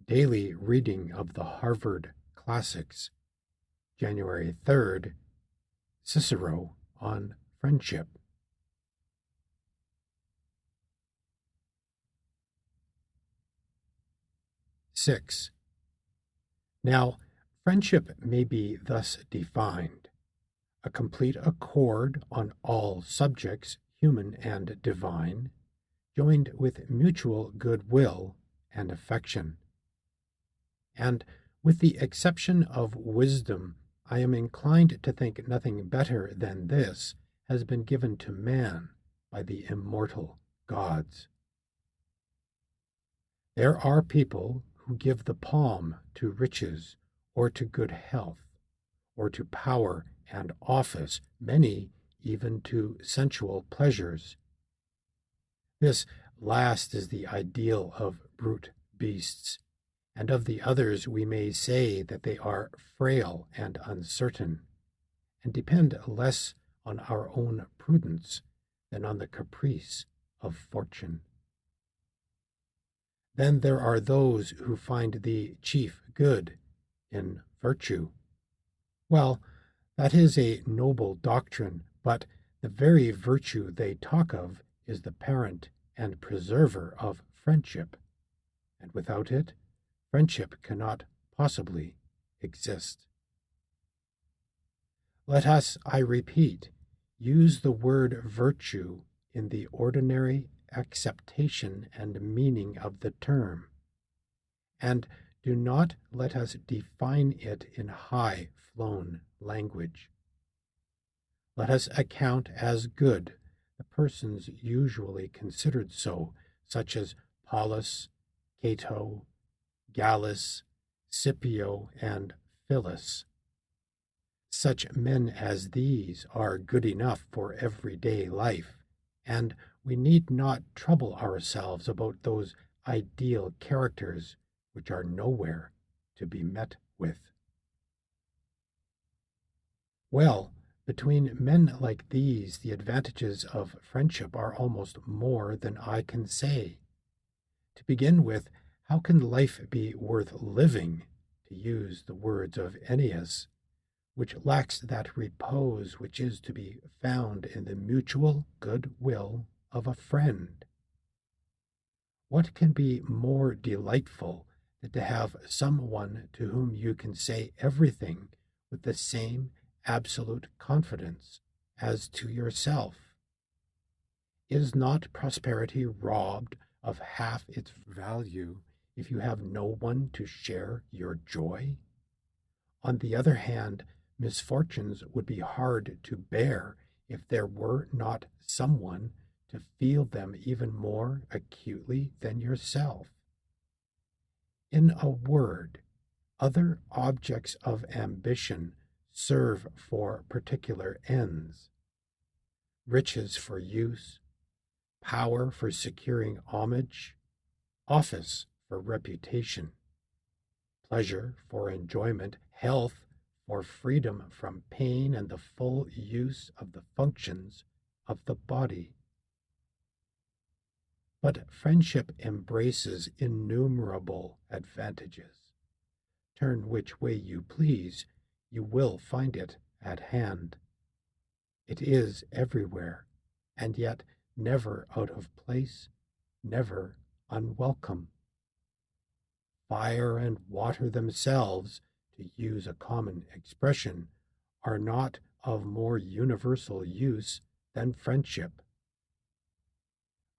Daily reading of the Harvard Classics, January 3rd, Cicero on Friendship. Six. Now, friendship may be thus defined: a complete accord on all subjects, human and divine, joined with mutual goodwill and affection. And with the exception of wisdom, I am inclined to think nothing better than this has been given to man by the immortal gods. There are people who give the palm to riches, or to good health, or to power and office, many even to sensual pleasures. This last is the ideal of brute beasts, and of the others we may say that they are frail and uncertain, and depend less on our own prudence than on the caprice of fortune. Then there are those who find the chief good in virtue. Well, that is a noble doctrine, but the very virtue they talk of is the parent and preserver of friendship, and without it, friendship cannot possibly exist. Let us, I repeat, use the word virtue in the ordinary acceptation and meaning of the term, and do not let us define it in high-flown language. Let us account as good the persons usually considered so, such as Paulus, Cato, Gallus, Scipio, and Phyllis. Such men as these are good enough for everyday life, and we need not trouble ourselves about those ideal characters which are nowhere to be met with. Well, between men like these, the advantages of friendship are almost more than I can say. To begin with, how can life be worth living, to use the words of Ennius, which lacks that repose which is to be found in the mutual good-will of a friend? What can be more delightful than to have someone to whom you can say everything with the same absolute confidence as to yourself? Is not prosperity robbed of half its value if you have no one to share your joy? On the other hand, misfortunes would be hard to bear if there were not someone to feel them even more acutely than yourself. In a word, other objects of ambition serve for particular ends: riches for use, power for securing homage, office for reputation, pleasure for enjoyment, health for freedom from pain and the full use of the functions of the body. But friendship embraces innumerable advantages. Turn which way you please, you will find it at hand. It is everywhere, and yet never out of place, never unwelcome. Fire and water themselves, to use a common expression, are not of more universal use than friendship.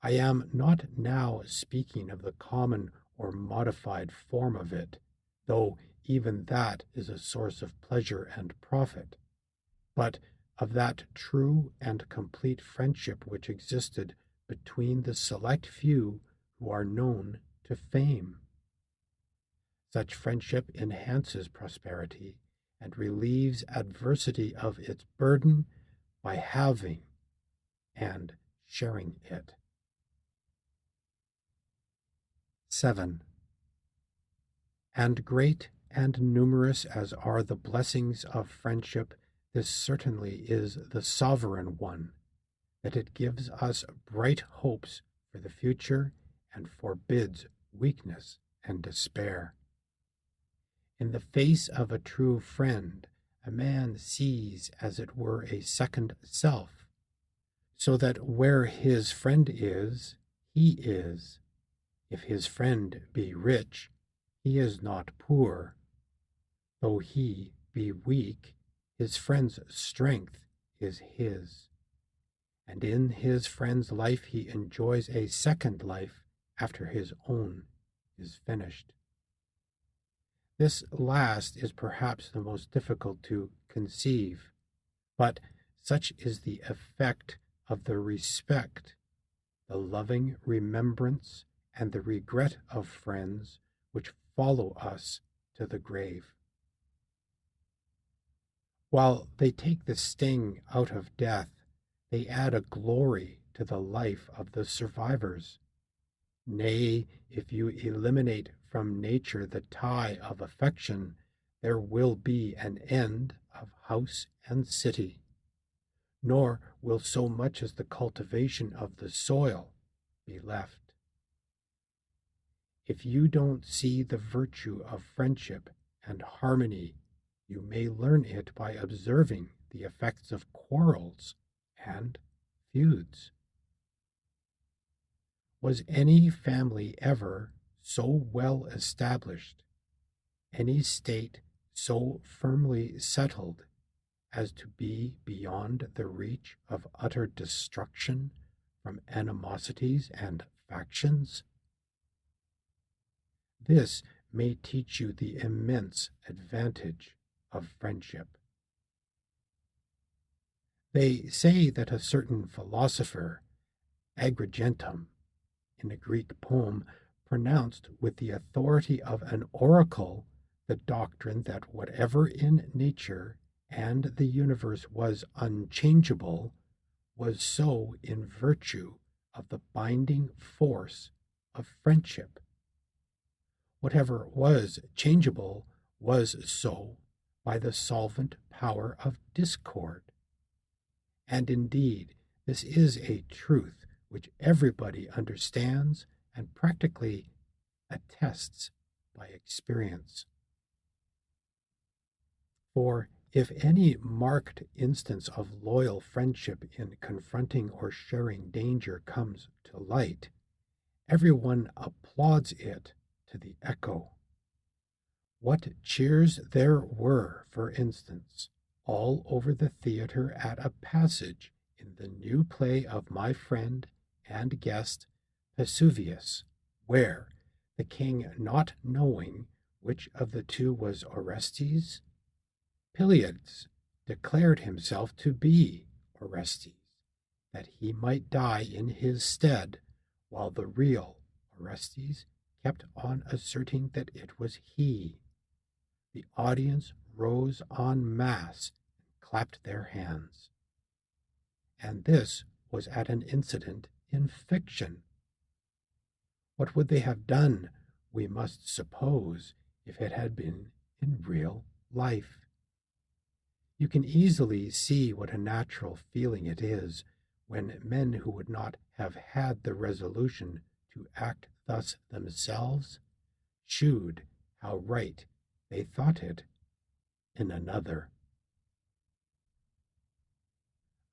I am not now speaking of the common or modified form of it, though even that is a source of pleasure and profit, but of that true and complete friendship which existed between the select few who are known to fame. Such friendship enhances prosperity and relieves adversity of its burden by having and sharing it. 7. And great and numerous as are the blessings of friendship, this certainly is the sovereign one, that it gives us bright hopes for the future and forbids weakness and despair. In the face of a true friend, a man sees as it were a second self, so that where his friend is, he is. If his friend be rich, he is not poor. Though he be weak, his friend's strength is his. And in his friend's life he enjoys a second life after his own is finished. This last is perhaps the most difficult to conceive, but such is the effect of the respect, the loving remembrance, and the regret of friends which follow us to the grave. While they take the sting out of death, they add a glory to the life of the survivors. Nay, if you eliminate from nature the tie of affection, there will be an end of house and city, nor will so much as the cultivation of the soil be left. If you don't see the virtue of friendship and harmony, you may learn it by observing the effects of quarrels and feuds. Was any family ever so well established, any state so firmly settled as to be beyond the reach of utter destruction from animosities and factions? This may teach you the immense advantage of friendship. They say that a certain philosopher, Agrigentum, in a Greek poem, pronounced with the authority of an oracle the doctrine that whatever in nature and the universe was unchangeable was so in virtue of the binding force of friendship. Whatever was changeable was so by the solvent power of discord. And indeed, this is a truth which everybody understands and practically attests by experience. For if any marked instance of loyal friendship in confronting or sharing danger comes to light, everyone applauds it to the echo. What cheers there were, for instance, all over the theater at a passage in the new play of my friend and guest Vesuvius, where, the king not knowing which of the two was Orestes, Pylades declared himself to be Orestes, that he might die in his stead, while the real Orestes kept on asserting that it was he. The audience rose en masse and clapped their hands. And this was at an incident in fiction. What would they have done, we must suppose, if it had been in real life? You can easily see what a natural feeling it is when men who would not have had the resolution to act thus themselves shewed how right they thought it in another.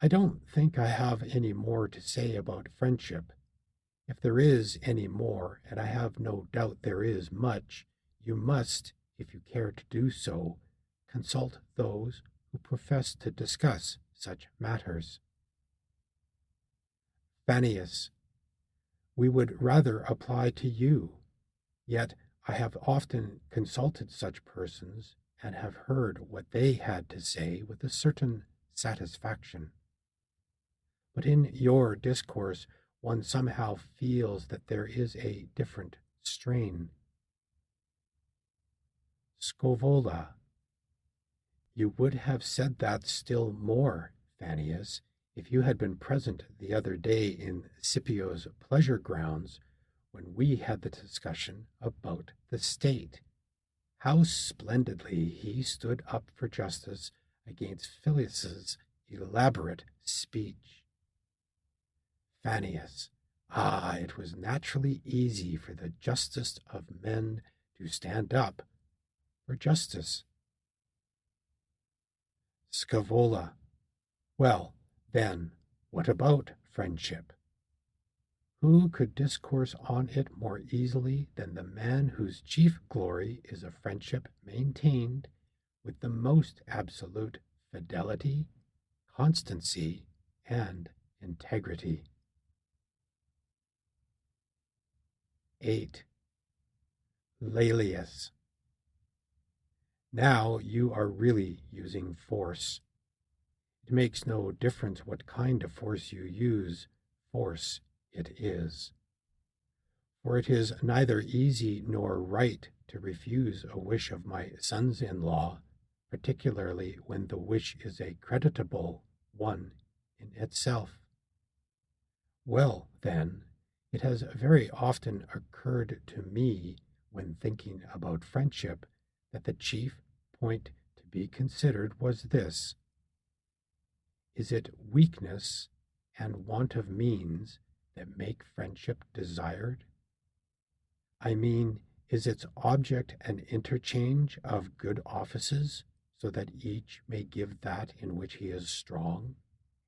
I don't think I have any more to say about friendship. If there is any more, and I have no doubt there is much, you must, if you care to do so, consult those who profess to discuss such matters. Fannius, we would rather apply to you, yet I have often consulted such persons and have heard what they had to say with a certain satisfaction. But in your discourse, one somehow feels that there is a different strain. Scovola, you would have said that still more, Fannius, if you had been present the other day in Scipio's pleasure grounds when we had the discussion about the state. How splendidly he stood up for justice against Phillias's elaborate speech. Fannius, it was naturally easy for the justest of men to stand up for justice. Scaevola. Well, then, what about friendship? Who could discourse on it more easily than the man whose chief glory is a friendship maintained with the most absolute fidelity, constancy, and integrity? 8. Laelius. Now you are really using force. It makes no difference what kind of force you use, force it is. For it is neither easy nor right to refuse a wish of my sons-in-law, particularly when the wish is a creditable one in itself. Well, then, it has very often occurred to me, when thinking about friendship, that the chief point to be considered was this: is it weakness and want of means that make friendship desired? I mean, is its object an interchange of good offices, so that each may give that in which he is strong,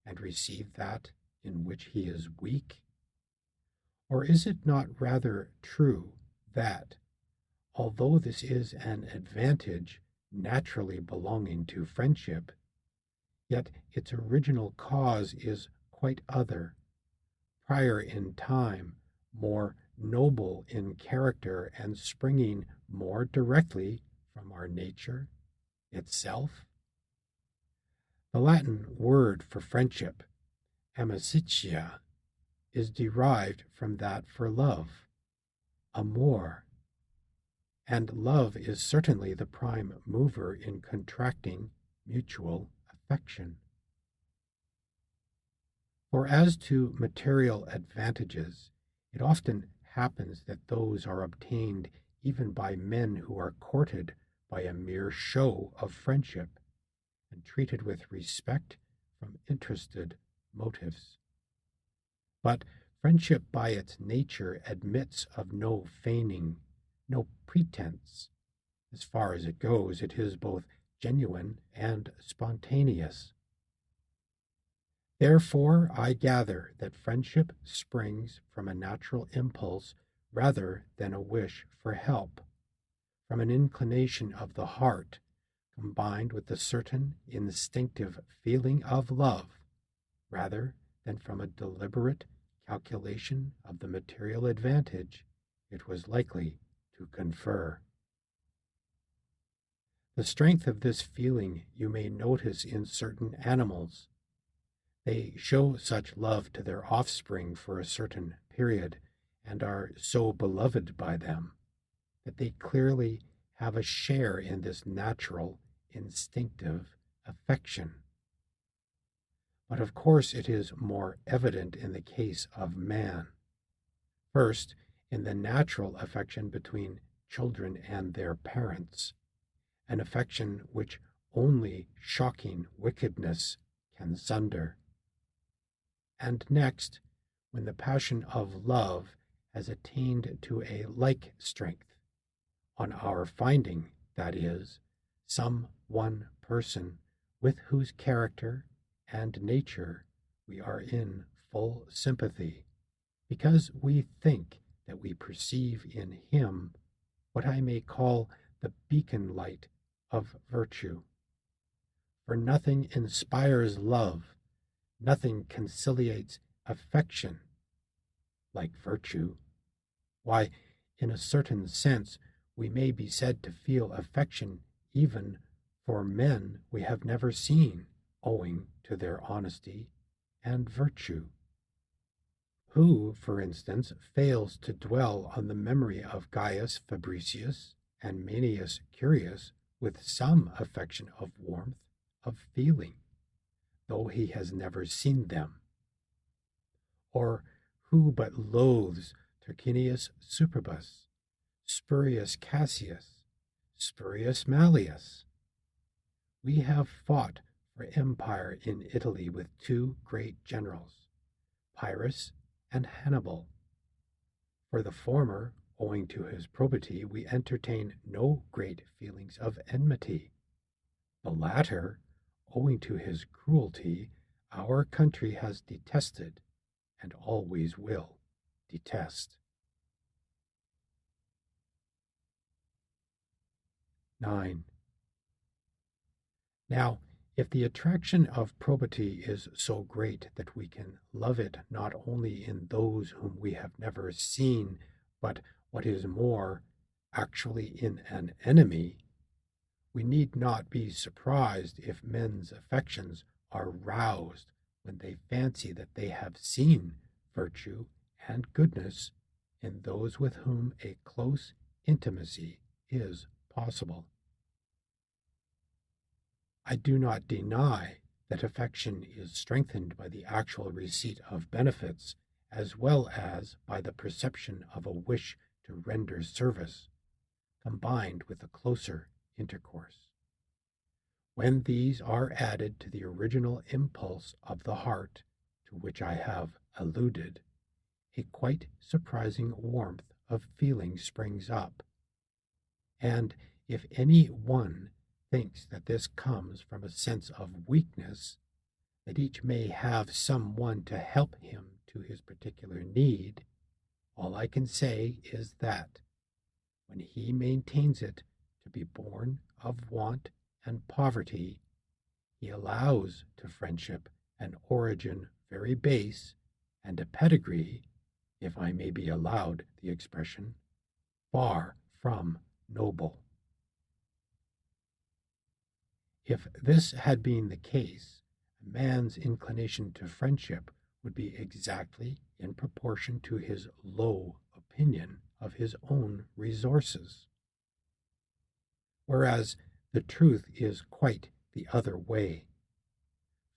and receive that in which he is weak? Or is it not rather true that, although this is an advantage naturally belonging to friendship, yet its original cause is quite other, prior in time, more noble in character, and springing more directly from our nature itself? The Latin word for friendship, amicitia, is derived from that for love, amor, and love is certainly the prime mover in contracting mutual affection. For as to material advantages, it often happens that those are obtained even by men who are courted by a mere show of friendship, and treated with respect from interested motives. But friendship by its nature admits of no feigning, no pretense. As far as it goes, it is both genuine and spontaneous. Therefore, I gather that friendship springs from a natural impulse rather than a wish for help, from an inclination of the heart, combined with a certain instinctive feeling of love, rather than from a deliberate calculation of the material advantage it was likely to confer. The strength of this feeling you may notice in certain animals. They show such love to their offspring for a certain period, and are so beloved by them, that they clearly have a share in this natural, instinctive affection. But of course it is more evident in the case of man. First, in the natural affection between children and their parents, an affection which only shocking wickedness can sunder. And next, when the passion of love has attained to a like strength, on our finding, that is, some one person with whose character and nature we are in full sympathy, because we think that we perceive in him what I may call the beacon light of virtue. For nothing inspires love, nothing conciliates affection like virtue. Why, in a certain sense, we may be said to feel affection even for men we have never seen, owing to their honesty and virtue. Who, for instance, fails to dwell on the memory of Gaius Fabricius and Manius Curius with some affection of warmth of feeling, though he has never seen them? Or who but loathes Tarquinius Superbus, Spurius Cassius, Spurius Malleus? We have fought for empire in Italy with two great generals, Pyrrhus and Hannibal. For the former, owing to his probity, we entertain no great feelings of enmity. The latter, owing to his cruelty, our country has detested and always will detest. 9. Now, if the attraction of probity is so great that we can love it not only in those whom we have never seen, but what is more, actually in an enemy, we need not be surprised if men's affections are roused when they fancy that they have seen virtue and goodness in those with whom a close intimacy is possible. I do not deny that affection is strengthened by the actual receipt of benefits, as well as by the perception of a wish to render service, combined with a closer intercourse. When these are added to the original impulse of the heart, to which I have alluded, a quite surprising warmth of feeling springs up. And if any one thinks that this comes from a sense of weakness, that each may have some one to help him to his particular need, all I can say is that, when he maintains it to be born of want and poverty, he allows to friendship an origin very base and a pedigree, if I may be allowed the expression, far from noble. If this had been the case, a man's inclination to friendship would be exactly in proportion to his low opinion of his own resources. Whereas the truth is quite the other way.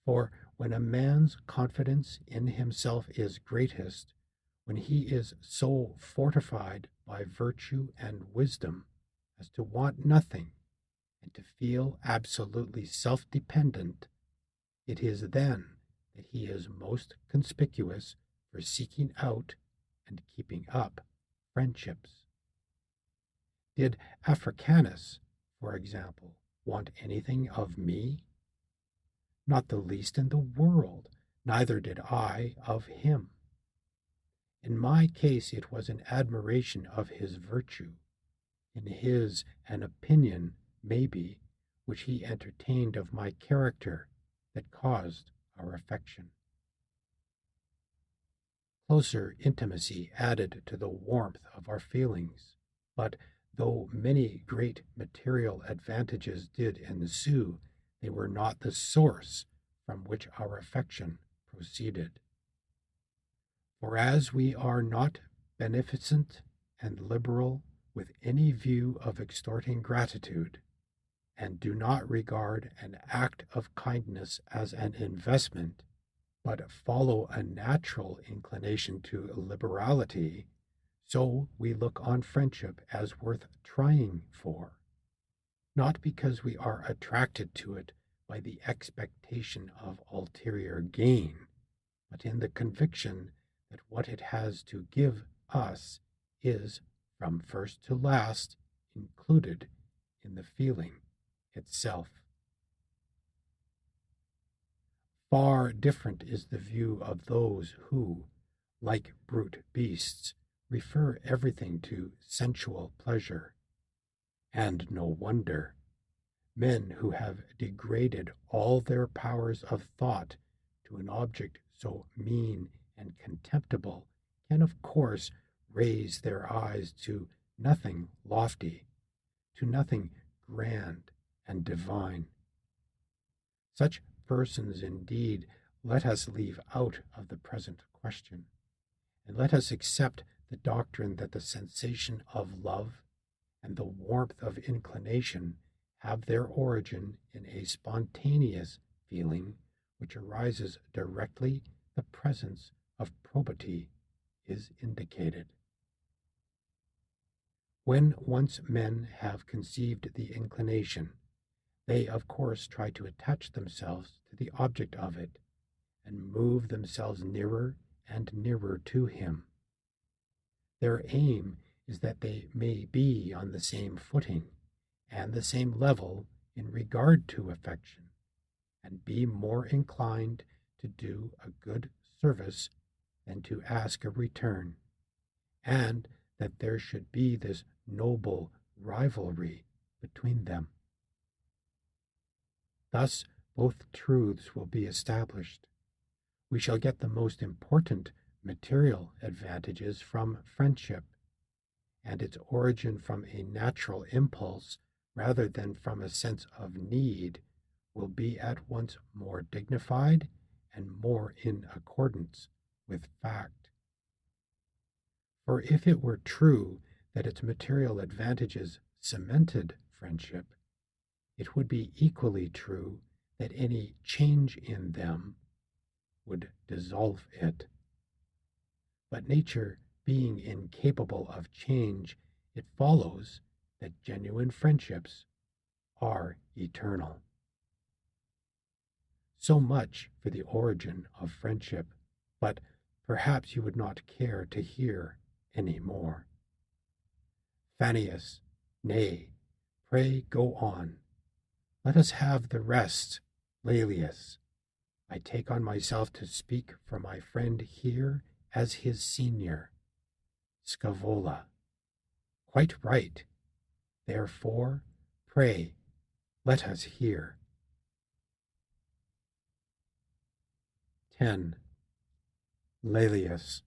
For when a man's confidence in himself is greatest, when he is so fortified by virtue and wisdom as to want nothing, and to feel absolutely self-dependent, it is then that he is most conspicuous for seeking out and keeping up friendships. Did Africanus, for example, want anything of me? Not the least in the world, neither did I of him. In my case it was an admiration of his virtue, in his an opinion maybe, which he entertained of my character, that caused our affection. Closer intimacy added to the warmth of our feelings, but though many great material advantages did ensue, they were not the source from which our affection proceeded. For as we are not beneficent and liberal with any view of extorting gratitude, and do not regard an act of kindness as an investment, but follow a natural inclination to liberality, so we look on friendship as worth trying for, not because we are attracted to it by the expectation of ulterior gain, but in the conviction that what it has to give us is, from first to last, included in the feeling itself. Far different is the view of those who, like brute beasts, refer everything to sensual pleasure. And no wonder. Men who have degraded all their powers of thought to an object so mean and contemptible can of course raise their eyes to nothing lofty, to nothing grand and divine. Such persons indeed let us leave out of the present question, and let us accept the doctrine that the sensation of love and the warmth of inclination have their origin in a spontaneous feeling which arises directly the presence of probity is indicated. When once men have conceived the inclination, they of course try to attach themselves to the object of it, and move themselves nearer and nearer to him. Their aim is that they may be on the same footing and the same level in regard to affection, and be more inclined to do a good service than to ask a return, and that there should be this noble rivalry between them. Thus both truths will be established. We shall get the most important material advantages from friendship, and its origin from a natural impulse rather than from a sense of need will be at once more dignified and more in accordance with fact. For if it were true that its material advantages cemented friendship, it would be equally true that any change in them would dissolve it. But nature being incapable of change, it follows that genuine friendships are eternal. So much for the origin of friendship, but perhaps you would not care to hear any more. Fannius, nay, pray go on. Let us have the rest, Laelius. I take on myself to speak for my friend here as his senior. Scaevola. Quite right. Therefore, pray, let us hear. 10. Laelius.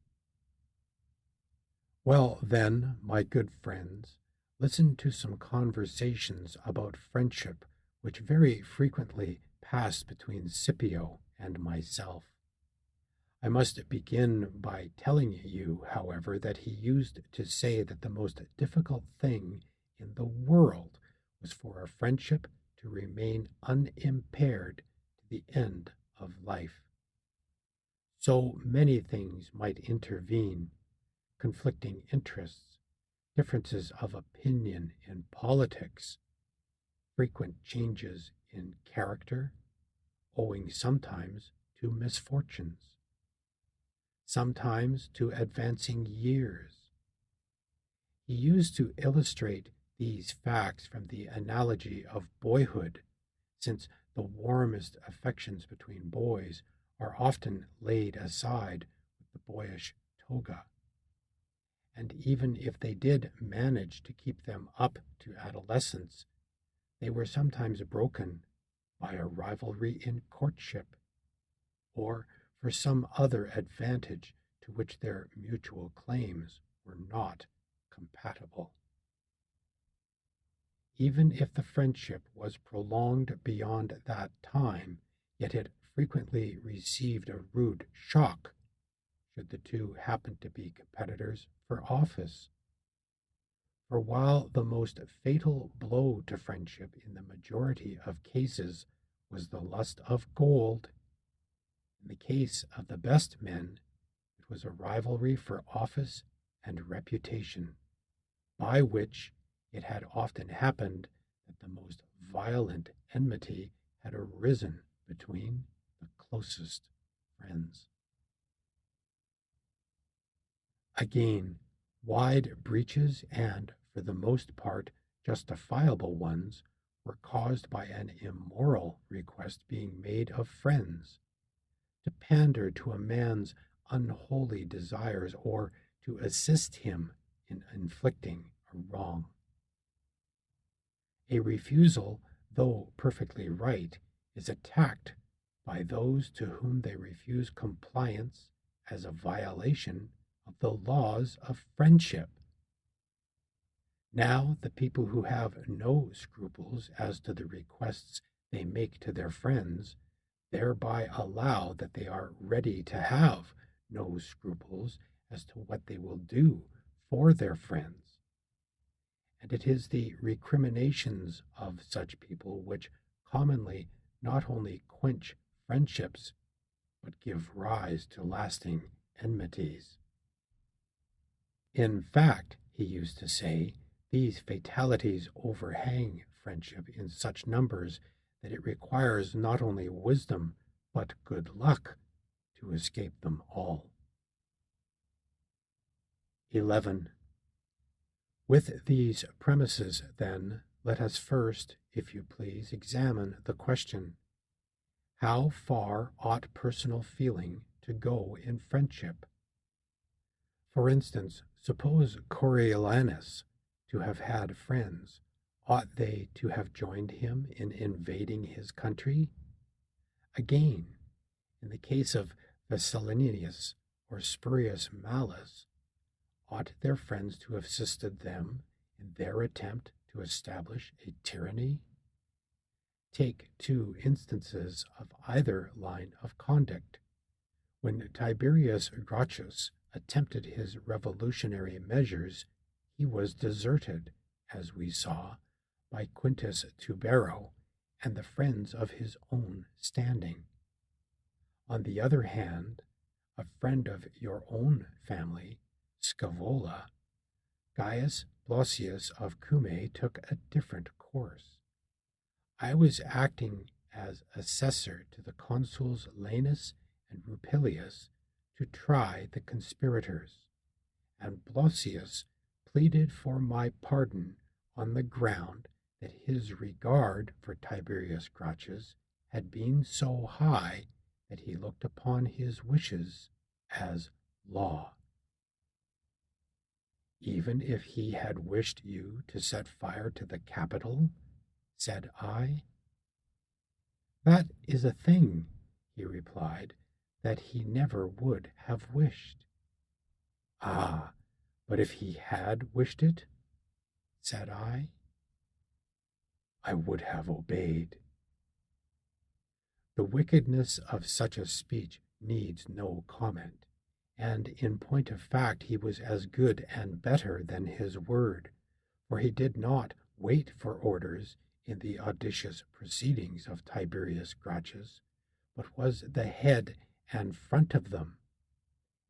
Well, then, my good friends, listen to some conversations about friendship which very frequently passed between Scipio and myself. I must begin by telling you, however, that he used to say that the most difficult thing in the world was for a friendship to remain unimpaired to the end of life. So many things might intervene: conflicting interests, differences of opinion in politics, frequent changes in character, owing sometimes to misfortunes, sometimes to advancing years. He used to illustrate these facts from the analogy of boyhood, since the warmest affections between boys are often laid aside with the boyish toga. And even if they did manage to keep them up to adolescence, they were sometimes broken by a rivalry in courtship, or for some other advantage to which their mutual claims were not compatible. Even if the friendship was prolonged beyond that time, yet it frequently received a rude shock should the two happen to be competitors for office. For while the most fatal blow to friendship in the majority of cases was the lust of gold, in the case of the best men, it was a rivalry for office and reputation, by which it had often happened that the most violent enmity had arisen between the closest friends. Again, wide breaches, and for the most part justifiable ones, were caused by an immoral request being made of friends, to pander to a man's unholy desires or to assist him in inflicting a wrong. A refusal, though perfectly right, is attacked by those to whom they refuse compliance as a violation of the laws of friendship. Now the people who have no scruples as to the requests they make to their friends thereby allow that they are ready to have no scruples as to what they will do for their friends. And it is the recriminations of such people which commonly not only quench friendships, but give rise to lasting enmities. In fact, he used to say, these fatalities overhang friendship in such numbers that it requires not only wisdom, but good luck to escape them all. 11. With these premises, then, let us first, if you please, examine the question, how far ought personal feeling to go in friendship? For instance, suppose Coriolanus to have had friends, ought they to have joined him in invading his country? Again, in the case of Vesalinius or Spurius Malus, ought their friends to have assisted them in their attempt to establish a tyranny? Take two instances of either line of conduct. When Tiberius Gracchus attempted his revolutionary measures, he was deserted, as we saw, by Quintus Tubero and the friends of his own standing. On the other hand, a friend of your own family, Scaevola, Gaius Blasius of Cumae, took a different course. I was acting as assessor to the consuls Laenus and Rupilius to try the conspirators, and Blasius pleaded for my pardon on the ground that his regard for Tiberius Gracchus had been so high that he looked upon his wishes as law. Even if he had wished you to set fire to the Capitol, said I. That is a thing, he replied, that he never would have wished. Ah, but if he had wished it, said I would have obeyed. The wickedness of such a speech needs no comment, and in point of fact he was as good and better than his word, for he did not wait for orders in the audacious proceedings of Tiberius Gracchus, but was the head and front of them,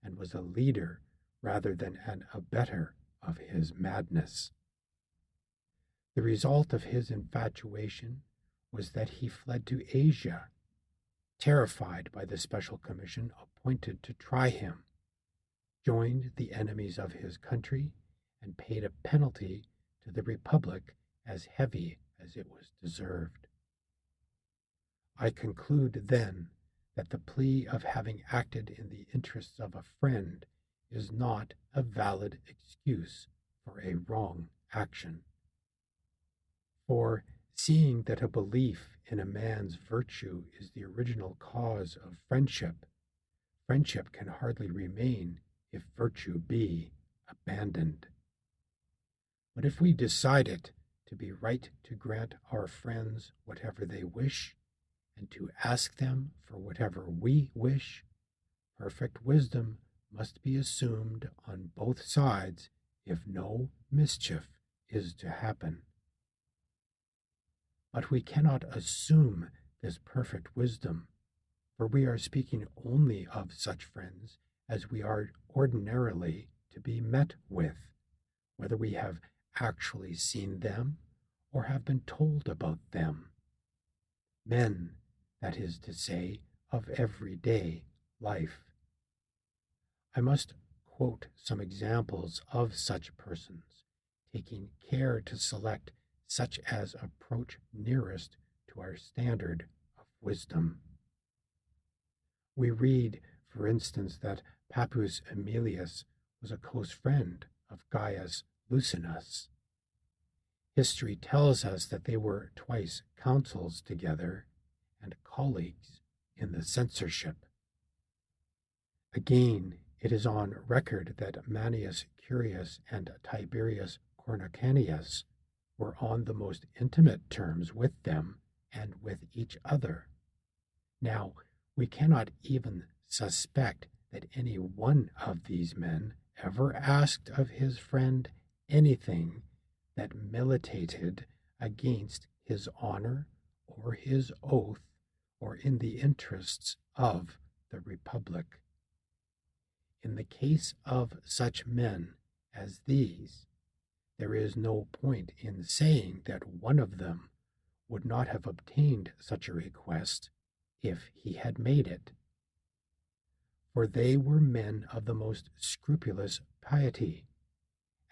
and was a leader rather than an abettor of his madness. The result of his infatuation was that he fled to Asia, terrified by the special commission appointed to try him, joined the enemies of his country, and paid a penalty to the Republic as heavy as it was deserved. I conclude, then, that the plea of having acted in the interests of a friend is not a valid excuse for a wrong action. For, seeing that a belief in a man's virtue is the original cause of friendship, friendship can hardly remain if virtue be abandoned. But if we decide it to be right to grant our friends whatever they wish, and to ask them for whatever we wish, perfect wisdom must be assumed on both sides if no mischief is to happen. But we cannot assume this perfect wisdom, for we are speaking only of such friends as we are ordinarily to be met with, whether we have actually seen them or have been told about them. Men, that is to say, of everyday life. I must quote some examples of such persons, taking care to select such as approach nearest to our standard of wisdom. We read, for instance, that Papus Aemilius was a close friend of Gaius Lucinus. History tells us that they were twice consuls together and colleagues in the censorship. Again, it is on record that Manius Curius and Tiberius Cornicanius were on the most intimate terms with them and with each other. Now, we cannot even suspect that any one of these men ever asked of his friend anything that militated against his honor or his oath or in the interests of the Republic. In the case of such men as these, there is no point in saying that one of them would not have obtained such a request if he had made it. For they were men of the most scrupulous piety,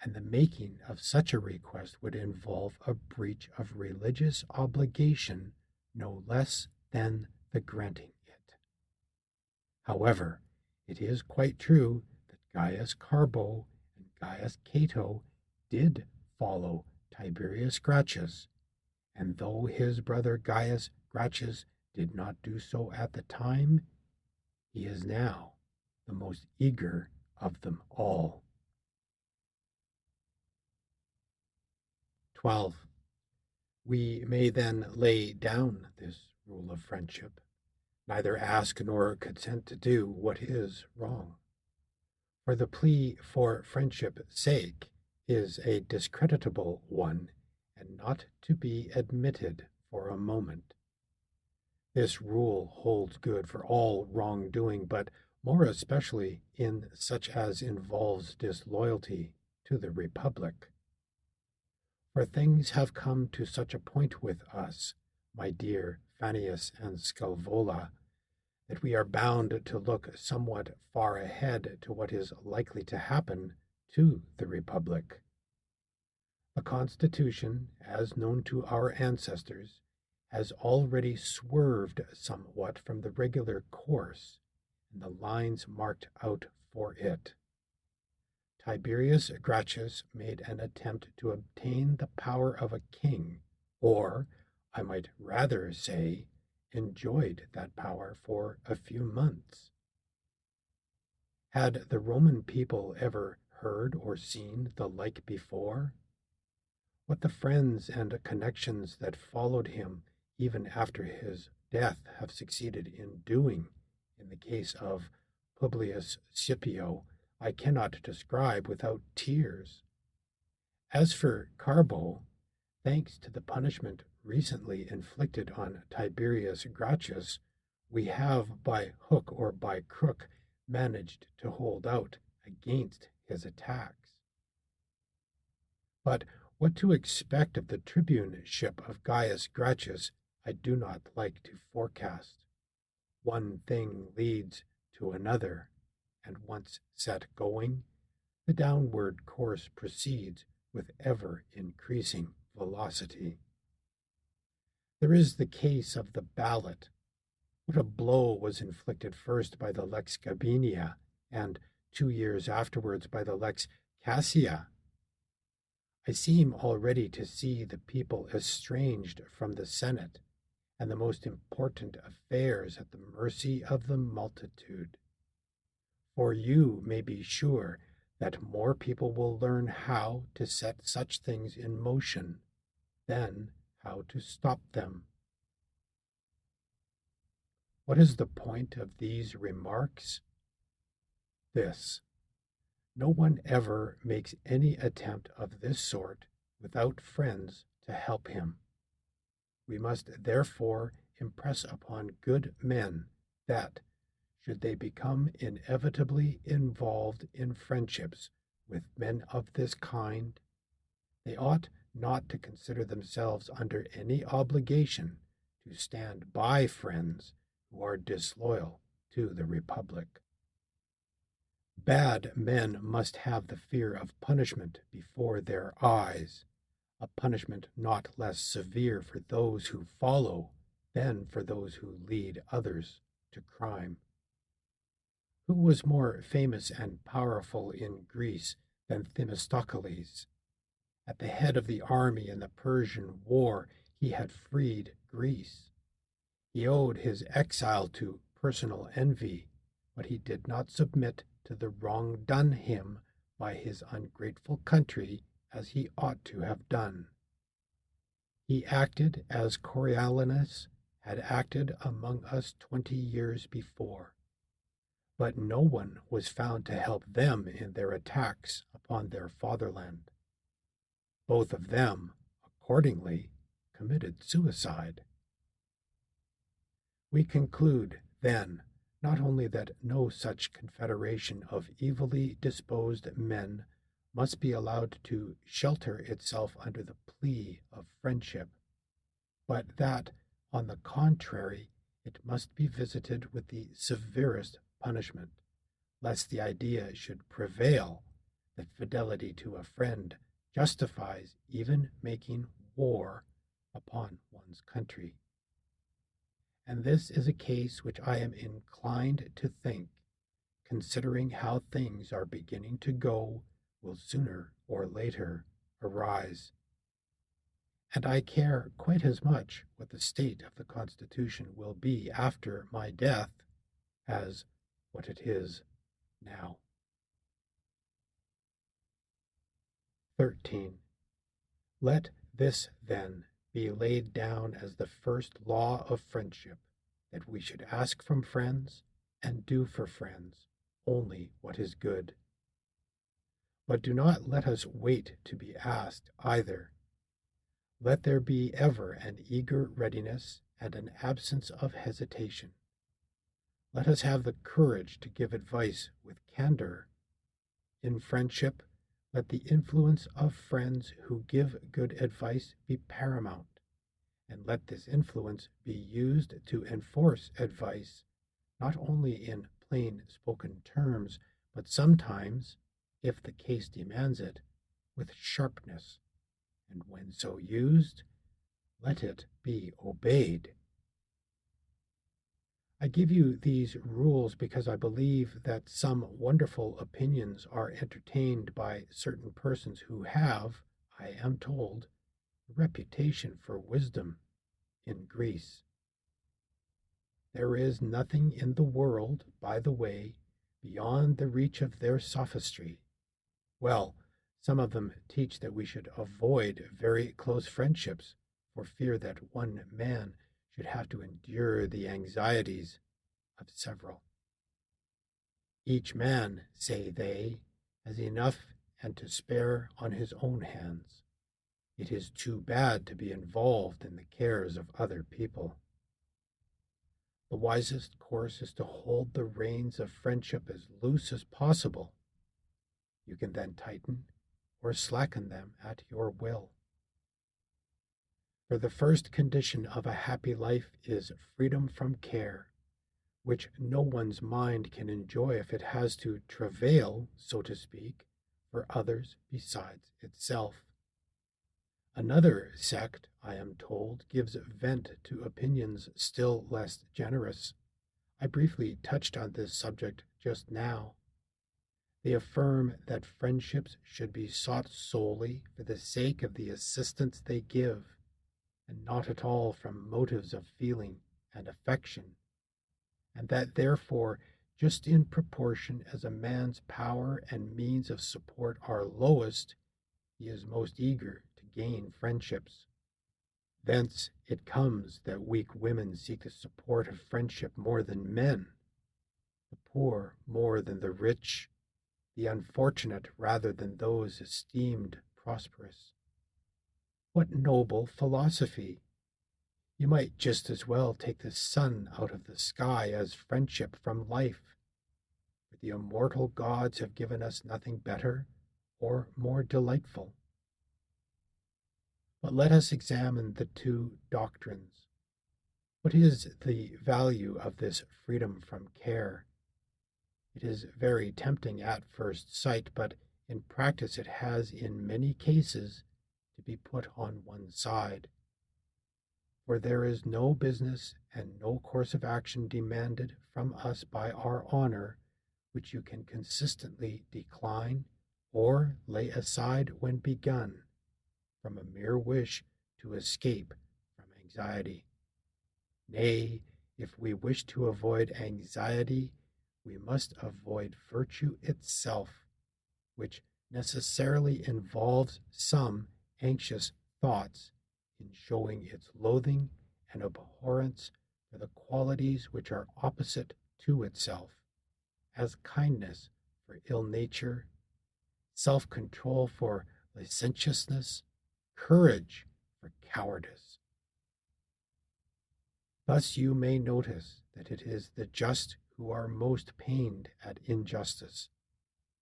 and the making of such a request would involve a breach of religious obligation no less than the granting it. However, it is quite true that Gaius Carbo and Gaius Cato did follow Tiberius Gracchus, and though his brother Gaius Gracchus did not do so at the time, he is now the most eager of them all. 12. We may then lay down this rule of friendship, neither ask nor consent to do what is wrong. For the plea for friendship's sake is a discreditable one, and not to be admitted for a moment. This rule holds good for all wrongdoing, but more especially in such as involves disloyalty to the Republic. For things have come to such a point with us, my dear Fannius and Scaevola, that we are bound to look somewhat far ahead to what is likely to happen to the Republic. The Constitution, as known to our ancestors, has already swerved somewhat from the regular course and the lines marked out for it. Tiberius Gracchus made an attempt to obtain the power of a king, or, I might rather say, enjoyed that power for a few months. Had the Roman people ever heard or seen the like before? What the friends and connections that followed him even after his death have succeeded in doing, in the case of Publius Scipio, I cannot describe without tears. As for Carbo, thanks to the punishment recently inflicted on Tiberius Gracchus, we have by hook or by crook managed to hold out against his attacks. But what to expect of the tribuneship of Gaius Gracchus I do not like to forecast. One thing leads to another, and once set going, the downward course proceeds with ever-increasing velocity. There is the case of the ballot. What a blow was inflicted first by the Lex Gabinia, and 2 years afterwards by the Lex Cassia. I seem already to see the people estranged from the Senate, and the most important affairs at the mercy of the multitude. For you may be sure that more people will learn how to set such things in motion than how to stop them. What is the point of these remarks? This: no one ever makes any attempt of this sort without friends to help him. We must therefore impress upon good men that, should they become inevitably involved in friendships with men of this kind, they ought not to consider themselves under any obligation to stand by friends who are disloyal to the Republic. Bad men must have the fear of punishment before their eyes, a punishment not less severe for those who follow than for those who lead others to crime. Who was more famous and powerful in Greece than Themistocles? At the head of the army in the Persian War, he had freed Greece. He owed his exile to personal envy, but he did not submit to the wrong done him by his ungrateful country as he ought to have done. He acted as Coriolanus had acted among us 20 years before, but no one was found to help them in their attacks upon their fatherland. Both of them, accordingly, committed suicide. We conclude, then, not only that no such confederation of evilly disposed men must be allowed to shelter itself under the plea of friendship, but that, on the contrary, it must be visited with the severest punishment, lest the idea should prevail that fidelity to a friend justifies even making war upon one's country. And this is a case which I am inclined to think, considering how things are beginning to go, will sooner or later arise. And I care quite as much what the state of the Constitution will be after my death as what it is now. 13. Let this, then, be laid down as the first law of friendship, that we should ask from friends and do for friends only what is good. But do not let us wait to be asked either. Let there be ever an eager readiness and an absence of hesitation. Let us have the courage to give advice with candor. In friendship, let the influence of friends who give good advice be paramount, and let this influence be used to enforce advice, not only in plain spoken terms, but sometimes, if the case demands it, with sharpness, and when so used, let it be obeyed. I give you these rules because I believe that some wonderful opinions are entertained by certain persons who have, I am told, a reputation for wisdom in Greece. There is nothing in the world, by the way, beyond the reach of their sophistry. Well, some of them teach that we should avoid very close friendships for fear that one man should have to endure the anxieties of several. Each man, say they, has enough and to spare on his own hands. It is too bad to be involved in the cares of other people. The wisest course is to hold the reins of friendship as loose as possible. You can then tighten or slacken them at your will. For the first condition of a happy life is freedom from care, which no one's mind can enjoy if it has to travail, so to speak, for others besides itself. Another sect, I am told, gives vent to opinions still less generous. I briefly touched on this subject just now. They affirm that friendships should be sought solely for the sake of the assistance they give, and not at all from motives of feeling and affection, and that therefore, just in proportion as a man's power and means of support are lowest, he is most eager to gain friendships. Thence it comes that weak women seek the support of friendship more than men, the poor more than the rich, the unfortunate rather than those esteemed prosperous. What noble philosophy! You might just as well take the sun out of the sky as friendship from life, for the immortal gods have given us nothing better or more delightful. But let us examine the two doctrines. What is the value of this freedom from care? It is very tempting at first sight, but in practice it has in many cases to be put on one side. For there is no business and no course of action demanded from us by our honor which you can consistently decline or lay aside when begun, from a mere wish to escape from anxiety. Nay, if we wish to avoid anxiety, we must avoid virtue itself, which necessarily involves some anxious thoughts in showing its loathing and abhorrence for the qualities which are opposite to itself, as kindness for ill nature, self-control for licentiousness, courage for cowardice. Thus you may notice that it is the just who are most pained at injustice,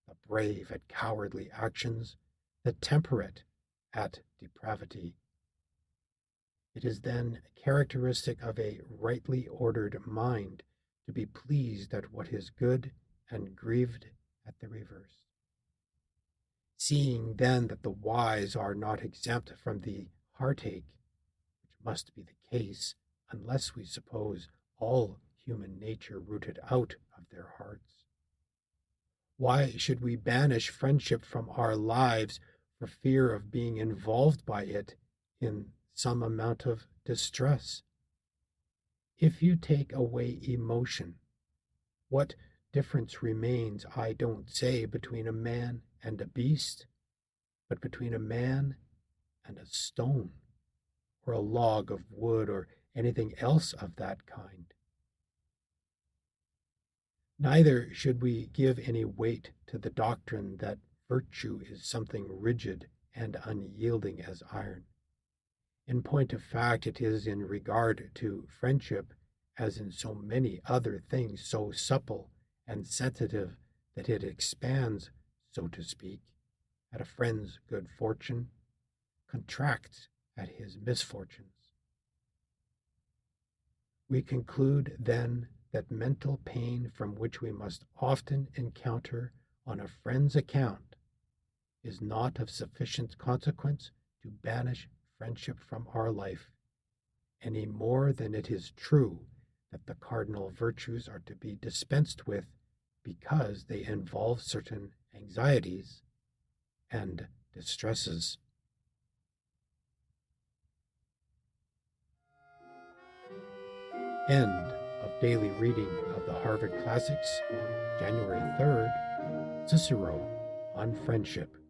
the brave at cowardly actions, the temperate at depravity. It is then characteristic of a rightly ordered mind to be pleased at what is good and grieved at the reverse. seeing then that the wise are not exempt from the heartache, which must be the case unless we suppose all human nature rooted out of their hearts. Why should we banish friendship from our lives for fear of being involved by it in some amount of distress? If you take away emotion, what difference remains, I don't say, between a man and a beast, but between a man and a stone, or a log of wood, or anything else of that kind? Neither should we give any weight to the doctrine that virtue is something rigid and unyielding as iron. In point of fact, it is in regard to friendship, as in so many other things, so supple and sensitive that it expands, so to speak, at a friend's good fortune, contracts at his misfortunes. We conclude, then, that mental pain from which we must often encounter on a friend's account is not of sufficient consequence to banish friendship from our life, any more than it is true that the cardinal virtues are to be dispensed with because they involve certain anxieties and distresses. End of daily reading of the Harvard Classics, January 3rd, Cicero on Friendship.